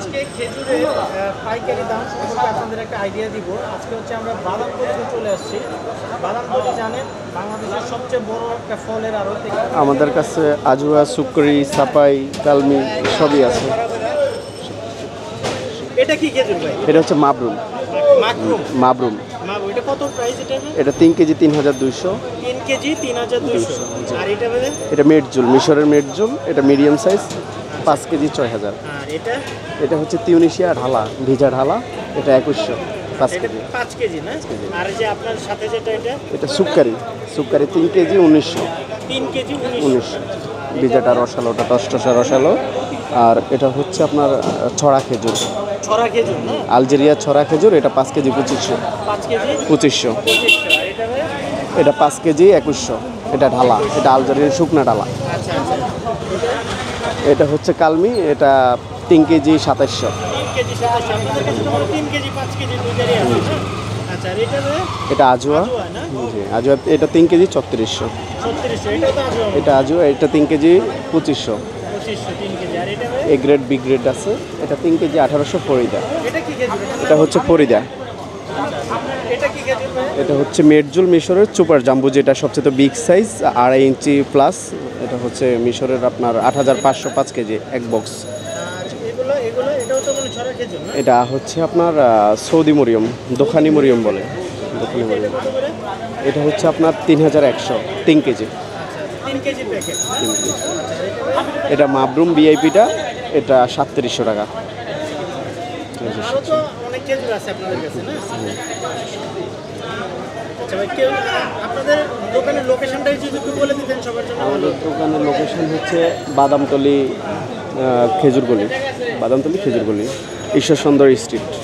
আজকে খেজুরের পাইকারি দাম সম্পর্কে আপনাদের একটা আইডিয়া দিব। আজকে হচ্ছে আমরা বাদামতলিতে চলে আসছি। বাদামতলি জানেন বাংলাদেশের সবচেয়ে বড় একটা ফলের আড়ত। আমাদের কাছে আজুয়া, সুকরি, সাপাই, কালমি সবই আছে। এটা কি খেজুর ভাই? এটা হচ্ছে মাবরুম। মাকরুম। মাবরুম এটা কত প্রাইস এটা? এটা 3 কেজি 3200। 3 কেজি 3200। আর এটা ভাই? এটা মেটজুল, মিশরের মেটজুল। এটা মিডিয়াম সাইজ 5 কেজি 6000। আর এটা? এটা হচ্ছে তিউনিশিয়া ঢালা, ভিজা ঢালা। এটা 2100 5 কেজি। 5 কেজি না? আর যে আপনার সাথে যেটা এটা সুকরি। সুকরি 3 কেজি 1900। 3 কেজি 1900। ভিজাটা রসালো, ওটা টসটসা রসালো। আর এটা হচ্ছে আপনার ছড়া খেজুর। ছড়া খেজুর না? আলজেরিয়া ছড়া খেজুর। এটা 5 কেজি 2500। 5 কেজি 2500। 2500। আর এটা ভাই? এটা 5 কেজি 2100। এটা ঢালা, এটা আলজেরিয়ার শুকনা ঢালা। আচ্ছা আচ্ছা। এটা হচ্ছে কালমি। এটা 3 কেজি 2700। 3 কেজি 2700। আপনাদের কাছে তো 3 কেজি 5 কেজি দুইটারই আছে না? আচ্ছা। আর এটা ভাই? এটা আজুয়া। আজওয়া না? জি আজুয়া। এটা 3 কেজি 3600। 3600। এটা তো আজওয়া। এটা আজুয়া। এটা 3 কেজি 2500। 2500 3 কেজি। আর এটা ভাই? এ গ্রেড বি গ্রেড আছে। এটা 3 কেজি 1800 ফরিদা। এটা কি খেজুর? এটা হচ্ছে ফরিদা। এটা কি খেজুর ভাই? এটা হচ্ছে মেটজুল, মিশরের সুপার জাম্বু, যেটা সবচেয়ে বিগ সাইজ, 2.5 ইঞ্চি প্লাস। এটা হচ্ছে মিশরের আপনার 8500 5 কেজি এক বক্স। আর এগুলো এটাও তো মানে ছড়া খেজুর না? এটা হচ্ছে আপনার সৌদি মরিয়ম, দোকানি মরিয়ম বলে। দোকানি এটা মরিয়ম। কত করে? এটা হচ্ছে আপনার 3100 3 কেজি। আচ্ছা 3 কেজি প্যাকেট। এটা মাবরুম ভিআইপিটা। এটা 3700 টাকা। আরও তো অনেক খেজুর আছে আপনাদের কাছে না? আচ্ছা ভাই, কেউ আপনাদের দোকানের লোকেশনটা যদি একটু বলে দিতেন সবার জন্য ভালো আমাদের হতো। দোকানের লোকেশন হচ্ছে বাদামতলি খেজুরগলি। বাদামতলি খেজুরগলি, ঈশ্বর সুন্দর স্ট্রিট।